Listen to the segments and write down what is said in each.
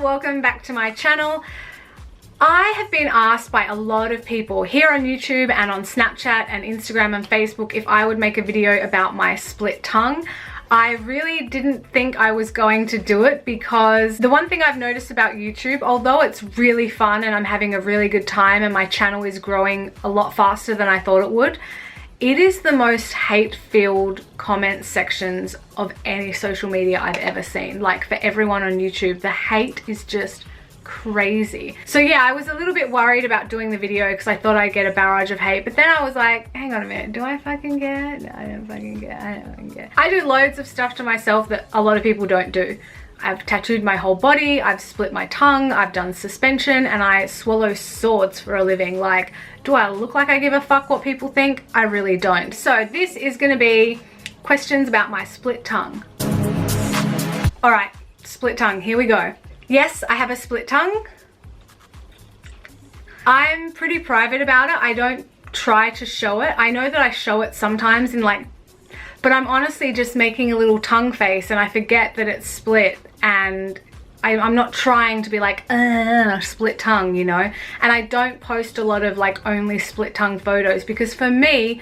welcome back to my channel. I have been asked by a lot of people here on YouTube and on Snapchat and Instagram and Facebook if I would make a video about my split tongue. I really didn't think I was going to do it because the one thing I've noticed about YouTube, although it's really fun and I'm having a really good time and my channel is growing a lot faster than I thought it would, it is the most hate-filled comment sections of any social media I've ever seen. Like, for everyone on YouTube, the hate is just crazy. So yeah, I was a little bit worried about doing the video because I thought I'd get a barrage of hate, but then I was like, hang on a minute, do I fucking get it? No, I don't fucking get it. I don't fucking get it. I do loads of stuff to myself that a lot of people don't do. I've tattooed my whole body, I've split my tongue, I've done suspension, and I swallow swords for a living. Like, do I look like I give a fuck what people think? I really don't. So this is gonna be questions about my split tongue. All right, split tongue, here we go. Yes, I have a split tongue. I'm pretty private about it. I don't try to show it. I know that I show it sometimes in like, but I'm honestly just making a little tongue face and I forget that it's split, and I'm not trying to be like, split tongue, you know? And I don't post a lot of like only split tongue photos because for me,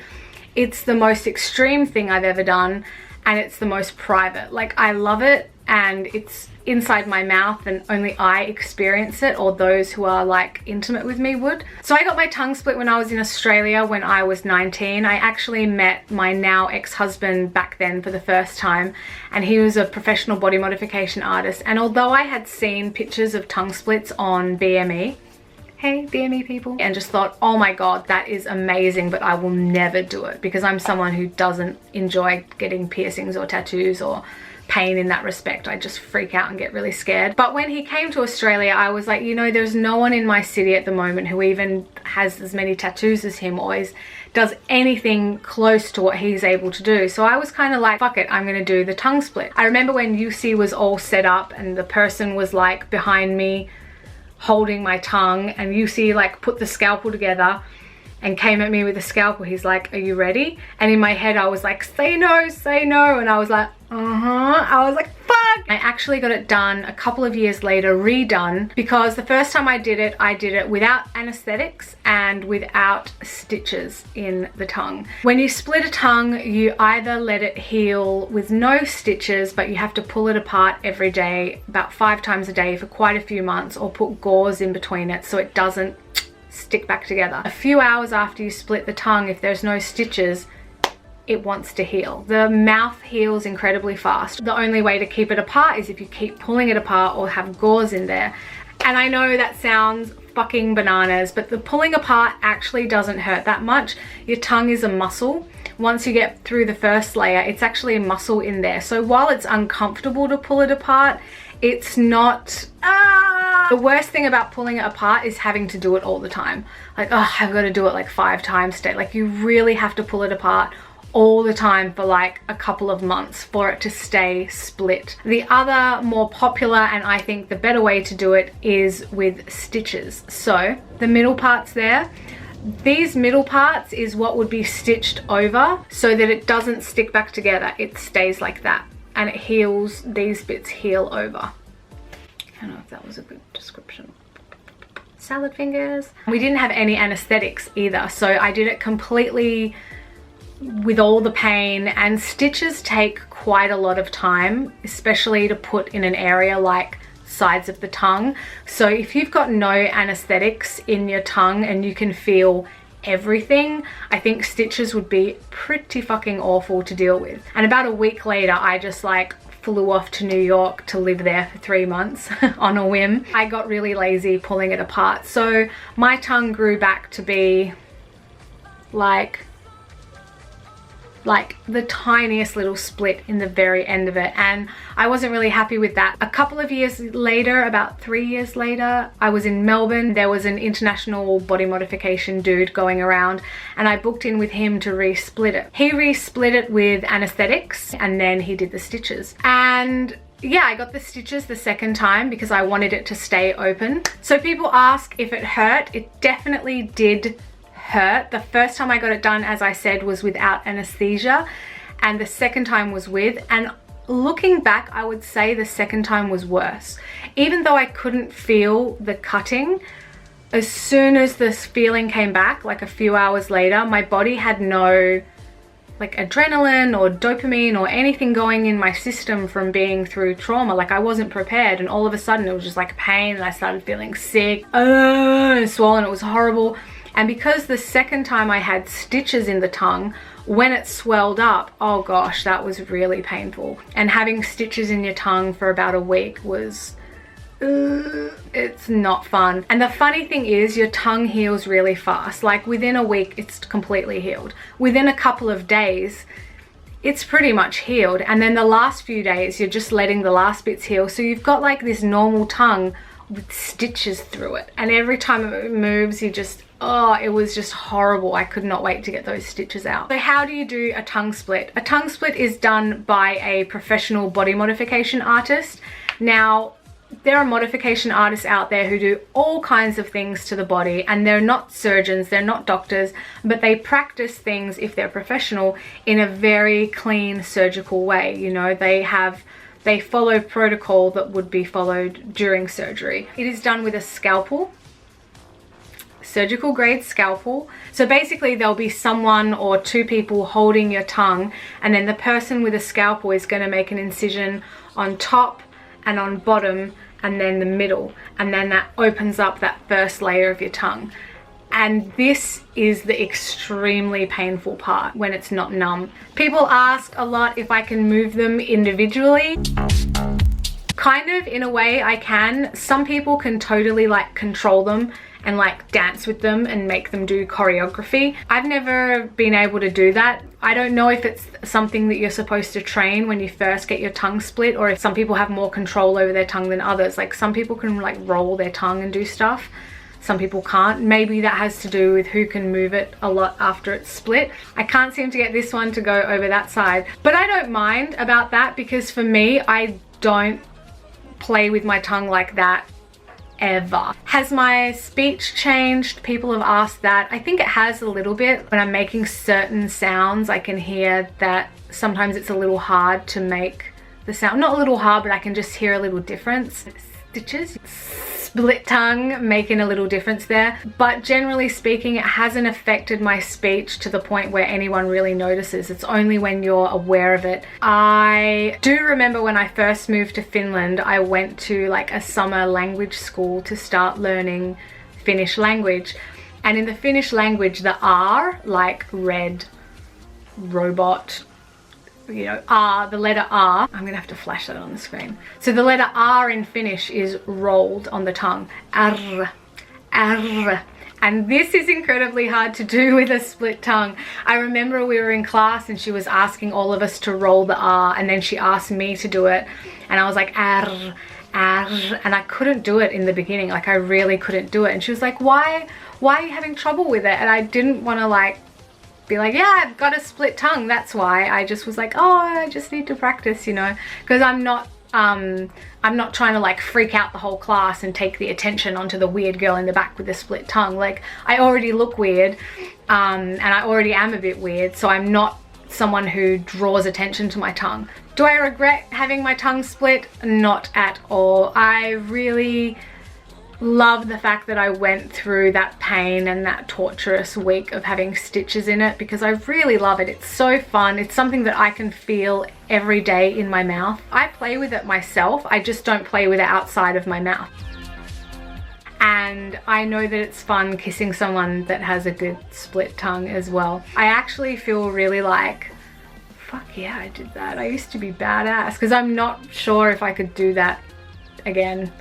it's the most extreme thing I've ever done and it's the most private. Like, I love it and it's inside my mouth and only I experience it, or those who are like intimate with me would. So I got my tongue split when I was in Australia when I was 19. I actually met my now ex-husband back then for the first time, and he was a professional body modification artist. And although I had seen pictures of tongue splits on BME, hey BME people, and just thought, oh my god, that is amazing, but I will never do it because I'm someone who doesn't enjoy getting piercings or tattoos or pain in that respect. I just freak out and get really scared. But when he came to Australia, I was like, you know, there's no one in my city at the moment who even has as many tattoos as him or does anything close to what he's able to do. So I was kind of like, fuck it, I'm gonna do the tongue split. I remember when UC was all set up and the person was like behind me holding my tongue, and UC like put the scalpel together and came at me with a scalpel. He's like, are you ready? And in my head I was like, say no, and I was like, I was like, fuck. I actually got it done a couple of years later, redone, because the first time I did it without anesthetics and without stitches in the tongue. When you split a tongue, you either let it heal with no stitches, but you have to pull it apart every day, about 5 times a day for quite a few months, or put gauze in between it so it doesn't stick back together. A few hours after you split the tongue, if there's no stitches, it wants to heal. The mouth heals incredibly fast. The only way to keep it apart is if you keep pulling it apart or have gauze in there. And I know that sounds fucking bananas, but the pulling apart actually doesn't hurt that much. Your tongue is a muscle. Once you get through the first layer, it's actually a muscle in there. So while it's uncomfortable to pull it apart, it's not, the worst thing about pulling it apart is having to do it all the time. Like, oh, I've got to do it like 5 times a day. Like, you really have to pull it apart all the time for like a couple of months for it to stay split. The other more popular, and I think the better way to do it, is with stitches. So the middle parts there, these middle parts is what would be stitched over so that it doesn't stick back together. It stays like that and it heals, these bits heal over. I don't know if that was a good description. Salad fingers. We didn't have any anesthetics either, so I did it completely with all the pain, and stitches take quite a lot of time, especially to put in an area like sides of the tongue. So if you've got no anesthetics in your tongue and you can feel everything, I think stitches would be pretty fucking awful to deal with. And about a week later, I just like flew off to New York to live there for 3 months on a whim. I got really lazy pulling it apart. So my tongue grew back to be like the tiniest little split in the very end of it, and I wasn't really happy with that. A couple of years later, about 3 years later, I was in Melbourne. There was an international body modification dude going around and I booked in with him to re-split it. He re-split it with anesthetics and then he did the stitches. And yeah, I got the stitches the second time because I wanted it to stay open. So people ask if it hurt. It definitely did hurt. The first time I got it done, as I said, was without anesthesia, and the second time was with, and looking back, I would say the second time was worse. Even though I couldn't feel the cutting, as soon as this feeling came back, like a few hours later, my body had no like adrenaline or dopamine or anything going in my system from being through trauma. Like I wasn't prepared, and all of a sudden it was just like pain, and I started feeling sick and swollen. It was horrible. And because the second time I had stitches in the tongue, when it swelled up, oh gosh, that was really painful. And having stitches in your tongue for about a week was it's not fun. And the funny thing is, your tongue heals really fast. Like within a week it's completely healed. Within a couple of days it's pretty much healed, and then the last few days you're just letting the last bits heal. So you've got like this normal tongue with stitches through it, and every time it moves you just, oh, it was just horrible. I could not wait to get those stitches out. So how do you do a tongue split? A tongue split is done by a professional body modification artist. Now, there are modification artists out there who do all kinds of things to the body, and they're not surgeons, they're not doctors, but they practice things, if they're professional, in a very clean surgical way. You know, they follow protocol that would be followed during surgery. It is done with a scalpel, surgical grade scalpel. So basically there'll be someone or two people holding your tongue, and then the person with a scalpel is going to make an incision on top and on bottom and then the middle, and then that opens up that first layer of your tongue. And this is the extremely painful part, when it's not numb. People ask a lot if I can move them individually. Kind of, in a way I can. Some people can totally like control them and like dance with them and make them do choreography. I've never been able to do that. I don't know if it's something that you're supposed to train when you first get your tongue split, or if some people have more control over their tongue than others. Like some people can like roll their tongue and do stuff, some people can't. Maybe that has to do with who can move it a lot after it's split. I can't seem to get this one to go over that side, but I don't mind about that, because for me, I don't play with my tongue like that ever. Has my speech changed? People have asked that. I think it has a little bit. When I'm making certain sounds, I can hear that sometimes it's a little hard to make the sound. Not a little hard, but I can just hear a little difference. Stitches, split tongue, making a little difference there. But generally speaking, it hasn't affected my speech to the point where anyone really notices. It's only when you're aware of it. I do remember when I first moved to Finland, I went to like a summer language school to start learning Finnish language. And in the Finnish language, the R, like red, robot, you know, R, the letter R, I'm gonna have to flash that on the screen. So the letter R in Finnish is rolled on the tongue. R, R. And this is incredibly hard to do with a split tongue. I remember we were in class and she was asking all of us to roll the R, and then she asked me to do it. And I was like, R, R, and I couldn't do it in the beginning. Like I really couldn't do it. And she was like, why are you having trouble with it? And I didn't want to like be like, yeah, I've got a split tongue, that's why. I just was like, oh, I just need to practice, you know, because I'm not trying to like freak out the whole class and take the attention onto the weird girl in the back with the split tongue. Like I already look weird, and I already am a bit weird, so I'm not someone who draws attention to my tongue. Do I regret having my tongue split? Not at all. I really love the fact that I went through that pain and that torturous week of having stitches in it, because I really love it. It's so fun. It's something that I can feel every day in my mouth. I play with it myself. I just don't play with it outside of my mouth. And I know that it's fun kissing someone that has a good split tongue as well. I actually feel really like, fuck yeah, I did that. I used to be badass, because I'm not sure if I could do that again.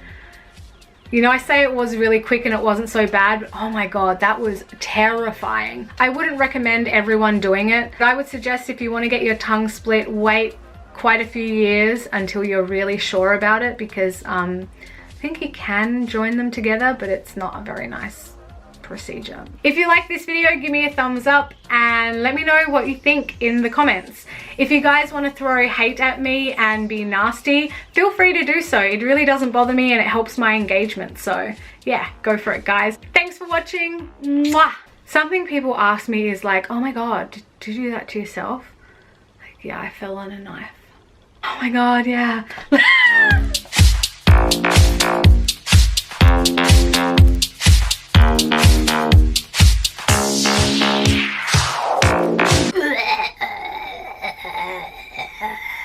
You know, I say it was really quick and it wasn't so bad, but oh my god, that was terrifying. I wouldn't recommend everyone doing it. I would suggest if you want to get your tongue split, wait quite a few years until you're really sure about it, because I think you can join them together, but it's not a very nice procedure. If you like this video, give me a thumbs up and let me know what you think in the comments. If you guys want to throw hate at me and be nasty, feel free to do so. It really doesn't bother me and it helps my engagement. So yeah, go for it, guys. Thanks for watching. Mwah! Something people ask me is like, oh my god, did you do that to yourself? Like, yeah, I fell on a knife. Oh my god, yeah.